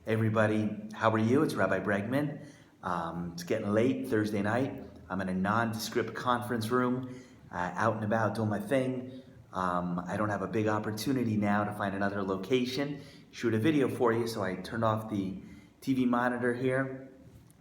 Hey everybody, how are you? It's Rabbi Bregman. It's getting late, Thursday night. I'm in a nondescript conference room, out and about doing my thing. I don't have a big opportunity now to find another location, shoot a video for you, so I turned off the TV monitor here.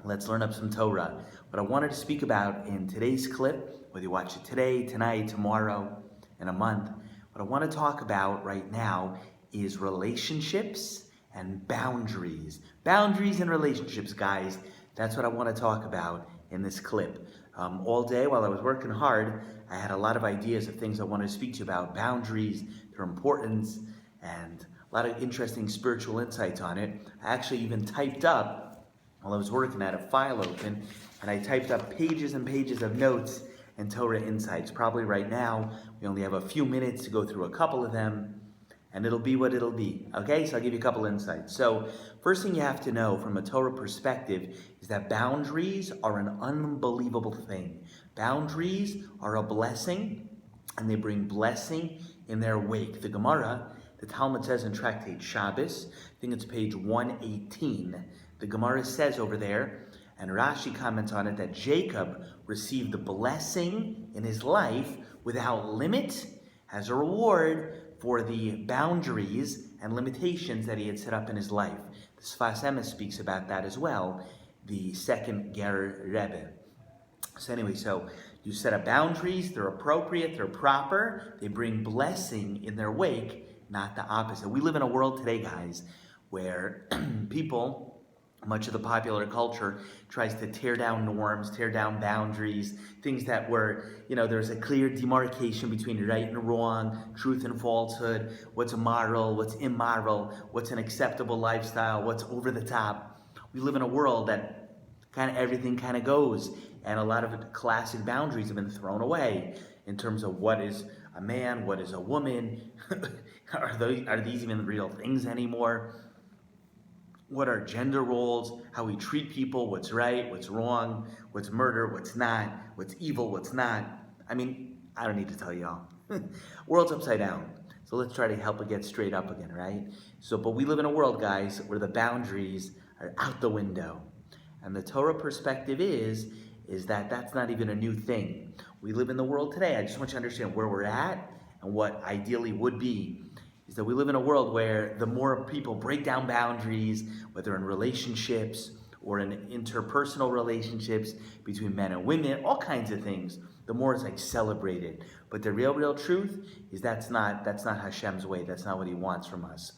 Let's learn up some Torah. What I wanted to speak about in today's clip, whether you watch it today, tonight, tomorrow, in a month, what I want to talk about right now is relationships and boundaries. Boundaries and relationships, guys. That's what I want to talk about in this clip. All day while I was working hard, I had a lot of ideas of things I wanted to speak to you about, boundaries, their importance, and a lot of interesting spiritual insights on it. I actually even typed up, while I was working, I had a file open, and I typed up pages and pages of notes and Torah insights. Probably right now, we only have a few minutes to go through a couple of them, and it'll be what it'll be. Okay, so I'll give you a couple insights. So first thing you have to know from a Torah perspective is that boundaries are an unbelievable thing. Boundaries are a blessing, and they bring blessing in their wake. The Gemara, the Talmud says in Tractate Shabbos, I think it's page 118, the Gemara says over there, and Rashi comments on it, that Jacob received the blessing in his life without limit as a reward for the boundaries and limitations that he had set up in his life. The Sfas Emes speaks about that as well, the second Ger Rebbe. So anyway, so you set up boundaries, they're appropriate, they're proper, they bring blessing in their wake, not the opposite. We live in a world today, guys, where people, much of the popular culture, tries to tear down norms, tear down boundaries, things that were, there's a clear demarcation between right and wrong, truth and falsehood, what's moral, what's immoral, what's an acceptable lifestyle, what's over the top. We live in a world that everything goes, and a lot of classic boundaries have been thrown away in terms of what is a man, what is a woman, are these even real things anymore? What are gender roles, how we treat people, what's right, what's wrong, what's murder, what's not, what's evil, what's not. I don't need to tell y'all. World's upside down. So let's try to help it get straight up again, right? But we live in a world, guys, where the boundaries are out the window. And the Torah perspective is that that's not even a new thing. We live in the world today. I just want you to understand where we're at and what ideally would be. Is that we live in a world where the more people break down boundaries, whether in relationships or in interpersonal relationships between men and women, all kinds of things, the more it's celebrated. But the real truth is that's not Hashem's way. That's not what He wants from us.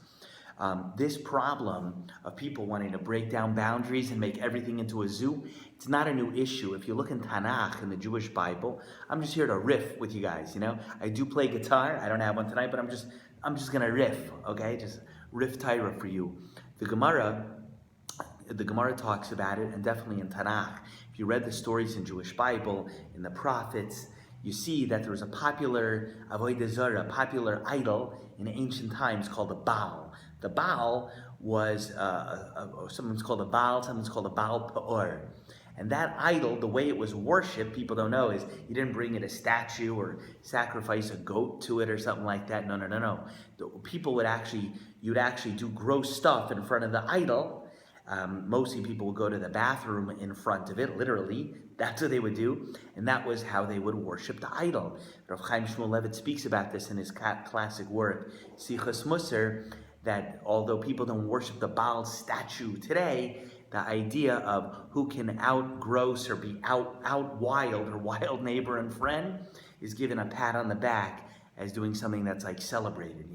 This problem of people wanting to break down boundaries and make everything into a zoo, it's not a new issue. If you look in Tanakh, in the Jewish Bible, I'm just here to riff with you guys, I do play guitar. I don't have one tonight, but I'm just gonna riff, okay? Just riff Torah for you. The Gemara talks about it, and definitely in Tanakh. If you read the stories in Jewish Bible, in the prophets, you see that there was a popular avodah zarah, popular idol in ancient times called the Baal. The Baal was, someone's called a Baal, someone's called a Baal Peor. And that idol, the way it was worshipped, people don't know, is you didn't bring it a statue or sacrifice a goat to it or something like that. No. People you'd actually do gross stuff in front of the idol. Mostly people would go to the bathroom in front of it, literally. That's what they would do. And that was how they would worship the idol. Rav Chaim Shmuel Levitt speaks about this in his classic work, Sichas Musar, that although people don't worship the Baal statue today, the idea of who can outgross or be out wild or wild neighbor and friend is given a pat on the back as doing something that's celebrated,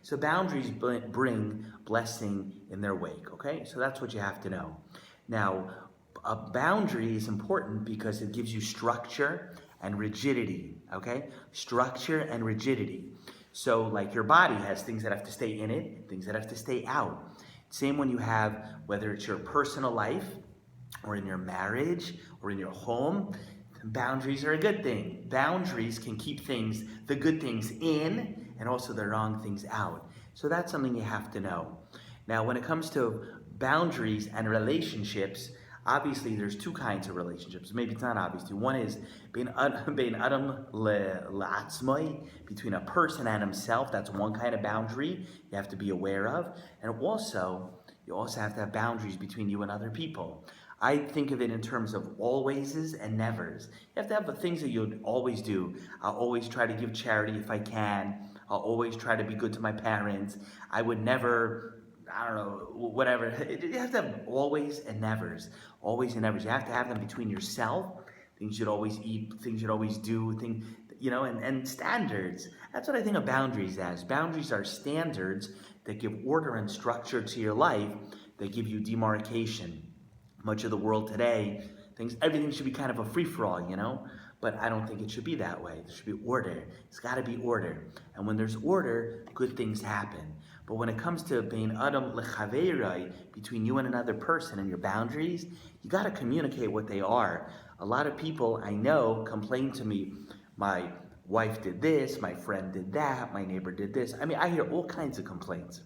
So boundaries bring blessing in their wake, okay? So that's what you have to know. Now, a boundary is important because it gives you structure and rigidity, okay? Structure and rigidity. So your body has things that have to stay in it, things that have to stay out. Same when you have, whether it's your personal life or in your marriage or in your home, boundaries are a good thing. Boundaries can keep the good things in, and also the wrong things out. So that's something you have to know. Now, when it comes to boundaries and relationships, obviously there's two kinds of relationships. Maybe it's not obvious. One is bein adam le'atzmai, between a person and himself. That's one kind of boundary you have to be aware of. And also, You also have to have boundaries between you and other people. I think of it in terms of alwayses and nevers. You have to have the things that you'd always do. I'll always try to give charity if I can. I'll always try to be good to my parents. I would never, I don't know, whatever. You have to have always and nevers. Always and nevers. You have to have them between yourself, things you'd always eat, things you'd always do, things, and standards. That's what I think of boundaries as. Boundaries are standards that give order and structure to your life, that give you demarcation. Much of the world today everything should be kind of a free-for-all, but I don't think it should be that way. There should be order. It's got to be order. And when there's order, good things happen. But when it comes to bein adam lechaverai, between you and another person and your boundaries, you got to communicate what they are. A lot of people I know complain to me, my wife did this, my friend did that, my neighbor did this. I hear all kinds of complaints.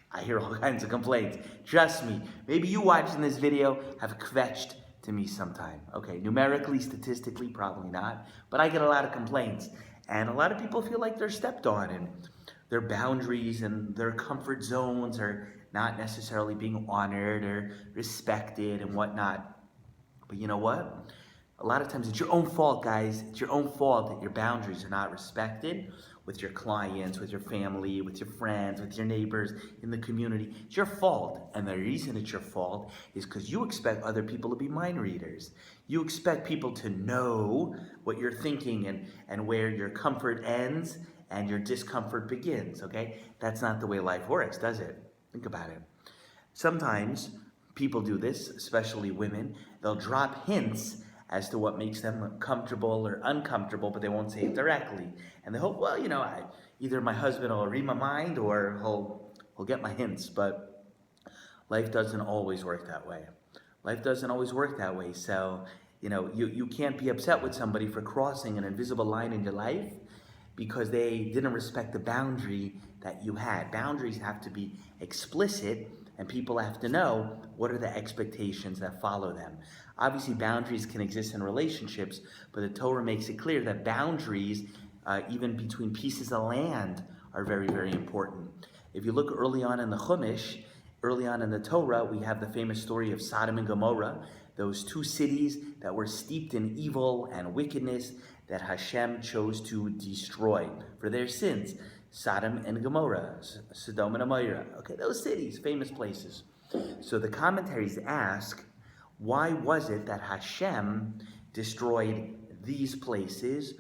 I hear all kinds of complaints. Trust me, maybe you watching this video have kvetched to me sometime. Okay, numerically, statistically, probably not, but I get a lot of complaints. And a lot of people feel like they're stepped on, and their boundaries and their comfort zones are not necessarily being honored or respected and whatnot. But you know what? A lot of times it's your own fault, guys. It's your own fault that your boundaries are not respected with your clients, with your family, with your friends, with your neighbors, in the community. It's your fault. And the reason it's your fault is because you expect other people to be mind readers. You expect people to know what you're thinking and where your comfort ends and your discomfort begins, okay? That's not the way life works, does it? Think about it. Sometimes people do this, especially women. They'll drop hints as to what makes them comfortable or uncomfortable, but they won't say it directly. And they hope, either my husband will read my mind or he'll get my hints. But life doesn't always work that way. Life doesn't always work that way. So, you can't be upset with somebody for crossing an invisible line in your life because they didn't respect the boundary that you had. Boundaries have to be explicit, and people have to know what are the expectations that follow them. Obviously, boundaries can exist in relationships, but the Torah makes it clear that boundaries, even between pieces of land, are very, very important. If you look early on in the Chumash, early on in the Torah, we have the famous story of Sodom and Gomorrah, those two cities that were steeped in evil and wickedness that Hashem chose to destroy for their sins. Sodom and Gomorrah, Sodom and Amorah. Okay, those cities, famous places. So the commentaries ask, why was it that Hashem destroyed these places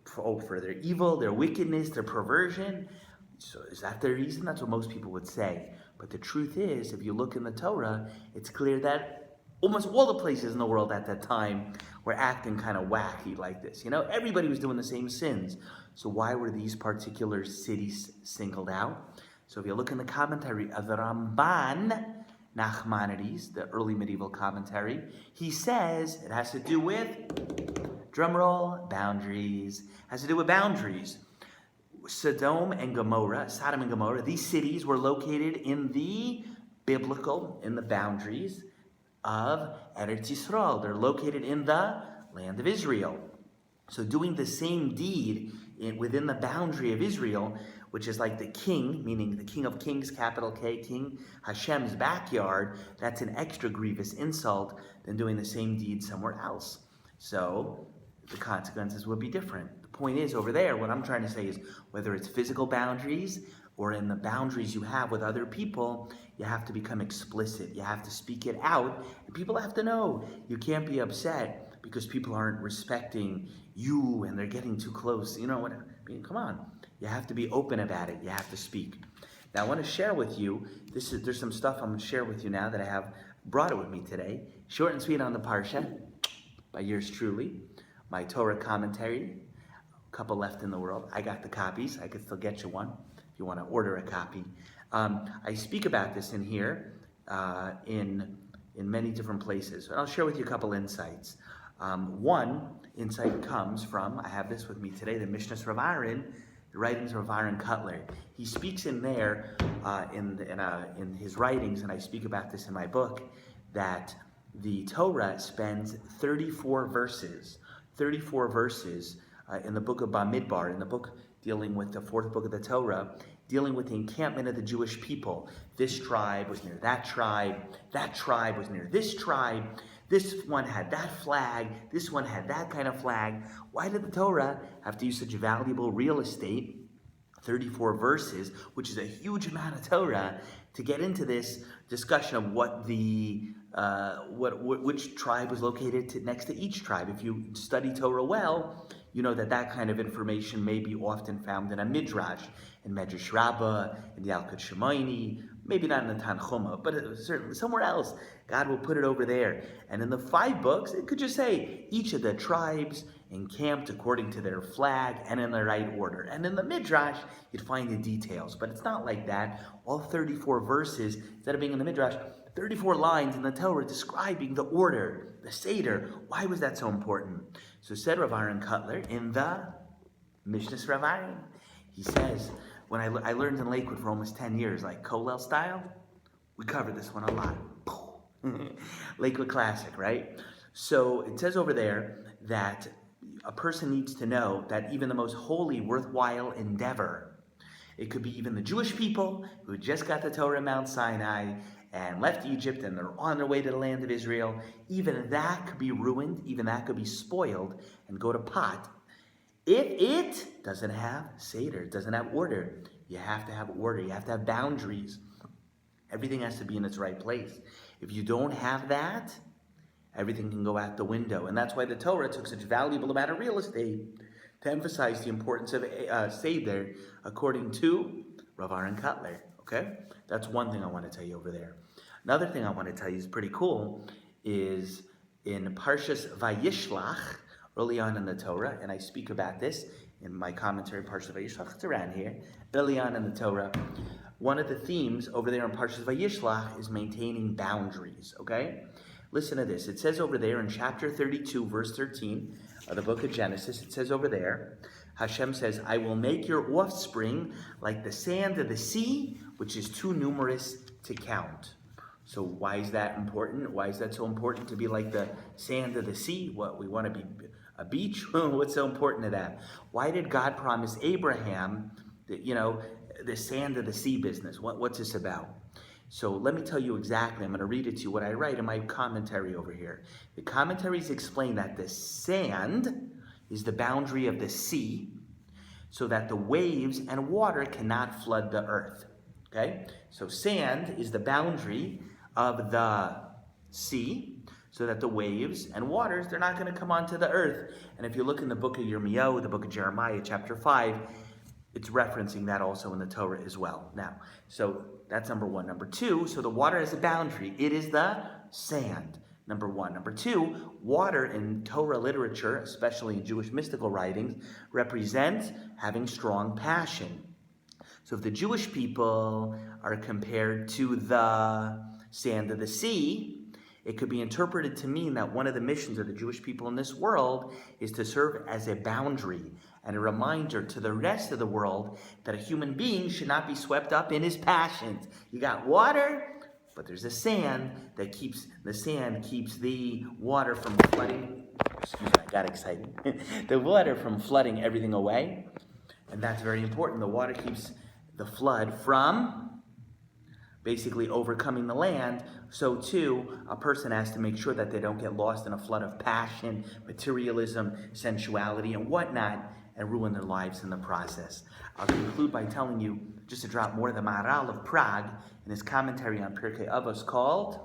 for their evil, their wickedness, their perversion? So is that the reason? That's what most people would say. But the truth is, if you look in the Torah, it's clear that almost all the places in the world at that time were acting kind of wacky like this. Everybody was doing the same sins. So why were these particular cities singled out? So if you look in the commentary of the Ramban, Nachmanides, the early medieval commentary, he says it has to do with, drumroll, boundaries. Has to do with boundaries. Sodom and Gomorrah, these cities were located in the boundaries of Eretz Yisrael. They're located in the land of Israel. So doing the same deed within the boundary of Israel, which is like the king, meaning the King of Kings, capital K, King Hashem's backyard, that's an extra grievous insult than doing the same deed somewhere else. So the consequences would be different. The point is, over there, what I'm trying to say is, whether it's physical boundaries or in the boundaries you have with other people, you have to become explicit. You have to speak it out, and people have to know. You can't be upset because people aren't respecting you and they're getting too close. Come on. You have to be open about it. You have to speak. Now, I want to share with you, there's some stuff I'm going to share with you now that I have brought it with me today. Short and sweet on the Parsha, by yours truly. My Torah commentary, a couple left in the world. I got the copies. I could still get you one if you want to order a copy. I speak about this in here in many different places. And I'll share with you a couple insights. One insight comes from, I have this with me today, the Mishnah Rav Aaron, the writings of Rav Aaron Cutler. He speaks in there, in his writings, and I speak about this in my book, that the Torah spends 34 verses in the book of Bamidbar, in the book dealing with the fourth book of the Torah, dealing with the encampment of the Jewish people. This tribe was near that tribe was near this tribe, this one had that flag, this one had that kind of flag. Why did the Torah have to use such valuable real estate, 34 verses, which is a huge amount of Torah, to get into this discussion of what the which tribe was located next to each tribe? If you study Torah well, you know that kind of information may be often found in a midrash, in Medrash Rabbah, in the Yalkut Shemaini, maybe not in the Tanchuma, but certainly somewhere else. God will put it over there. And in the 5 books, it could just say each of the tribes encamped according to their flag and in the right order. And in the midrash, you'd find the details, but it's not like that. All 34 verses, instead of being in the midrash, 34 lines in the Torah describing the order, the Seder. Why was that so important? So said Rav Aaron Kotler in the Mishnah Rav Aaron, he says, when I learned in Lakewood for almost 10 years, like Kollel style, we covered this one a lot. Lakewood Classic, right? So it says over there that a person needs to know that even the most holy, worthwhile endeavor, it could be even the Jewish people who just got the Torah in Mount Sinai and left Egypt and they're on their way to the land of Israel, even that could be ruined, even that could be spoiled and go to pot if it doesn't have Seder, doesn't have order. You have to have order, you have to have boundaries. Everything has to be in its right place. If you don't have that, everything can go out the window. And that's why the Torah took such valuable amount of real estate to emphasize the importance of Seder, according to Rav Aaron Kotler. Okay? That's one thing I want to tell you over there. Another thing I want to tell you is pretty cool, is in Parshas Vayishlach, early on in the Torah, and I speak about this in my commentary, Parshas Vayishlach, it's around here, early on in the Torah, one of the themes over there in Parshas Vayishlach is maintaining boundaries, okay? Listen to this. It says over there in chapter 32, verse 13 of the book of Genesis, it says over there, Hashem says, I will make your offspring like the sand of the sea, which is too numerous to count. So why is that important? Why is that so important to be like the sand of the sea? What, we want to be a beach? What's so important to that? Why did God promise Abraham that, the sand of the sea business? What's this about? So let me tell you exactly. I'm going to read it to you, what I write in my commentary over here. The commentaries explain that the sand is the boundary of the sea, so that the waves and water cannot flood the earth. Okay? So sand is the boundary of the sea, so that the waves and waters, they're not going to come onto the earth. And if you look in the book of Yirmiyahu, the book of Jeremiah, chapter 5, it's referencing that also in the Torah as well. Now, so that's number one. Number two, so the water has a boundary. It is the sand, number one. Number two, water in Torah literature, especially in Jewish mystical writings, represents having strong passion. So if the Jewish people are compared to the sand of the sea, it could be interpreted to mean that one of the missions of the Jewish people in this world is to serve as a boundary and a reminder to the rest of the world that a human being should not be swept up in his passions. You got water, but there's a sand that keeps the water from flooding. Excuse me, I got excited. The water from flooding everything away. And that's very important. The water keeps the flood from basically overcoming the land. So too, a person has to make sure that they don't get lost in a flood of passion, materialism, sensuality, and whatnot, and ruin their lives in the process. I'll conclude by telling you, just to drop more, the Maharal of Prague, in his commentary on Pirkei Avos, called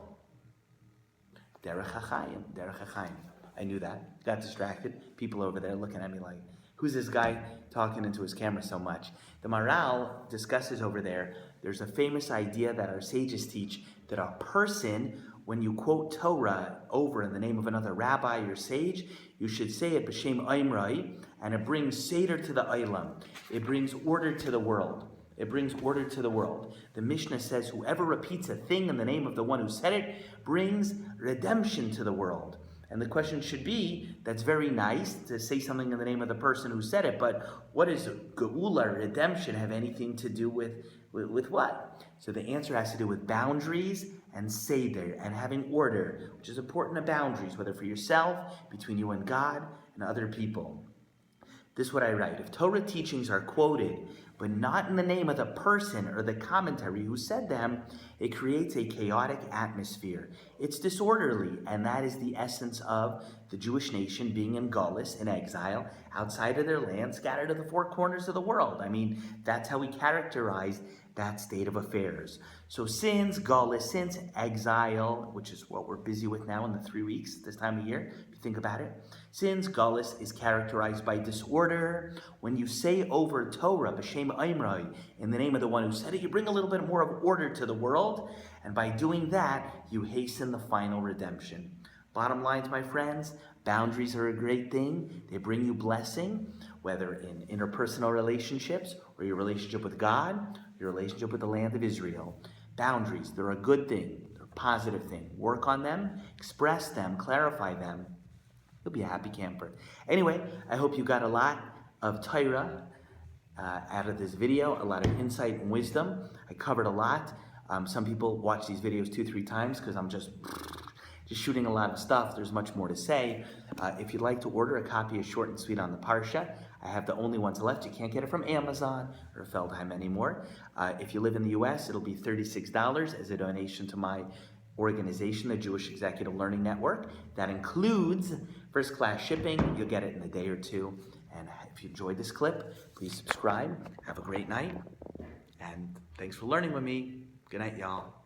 Derech HaChaim. Derech HaChaim. I knew that. Got distracted. People over there looking at me like, who's this guy talking into his camera so much? The Maharal discusses over there, there's a famous idea that our sages teach, that a person, when you quote Torah over in the name of another rabbi or sage, you should say it b'shem Aimrai, and it brings Seder to the Olam. It brings order to the world. It brings order to the world. The Mishnah says, whoever repeats a thing in the name of the one who said it brings redemption to the world. And the question should be, that's very nice to say something in the name of the person who said it, but what does Geula, redemption, have anything to do with what? So the answer has to do with boundaries and Seder and having order, which is important to boundaries, whether for yourself, between you and God, and other people. This is what I write. If Torah teachings are quoted, but not in the name of the person or the commentary who said them, it creates a chaotic atmosphere. It's disorderly, and that is the essence of the Jewish nation being in Gullus, in exile, outside of their land, scattered to the four corners of the world. I mean, that's how we characterize that state of affairs. So since Gullus, since exile, which is what we're busy with now in the 3 weeks, this time of year, if you think about it, since Gullus is characterized by disorder, when you say over Torah, b'shem Imroi, in the name of the one who said it, you bring a little bit more of order to the world, and by doing that, you hasten the final redemption. Bottom lines, my friends, boundaries are a great thing. They bring you blessing, whether in interpersonal relationships or your relationship with God, your relationship with the land of Israel. Boundaries, they're a good thing. They're a positive thing. Work on them, express them, clarify them. You'll be a happy camper. Anyway, I hope you got a lot of Torah out of this video, a lot of insight and wisdom. I covered a lot. Some people watch these videos 2-3 times because I'm just shooting a lot of stuff. There's much more to say. If you'd like to order a copy of Short and Sweet on the Parsha, I have the only ones left. You can't get it from Amazon or Feldheim anymore. If you live in the US, it'll be $36 as a donation to my organization, the Jewish Executive Learning Network. That includes first-class shipping. You'll get it in a day or two. And if you enjoyed this clip, please subscribe. Have a great night. And thanks for learning with me. Good night, y'all.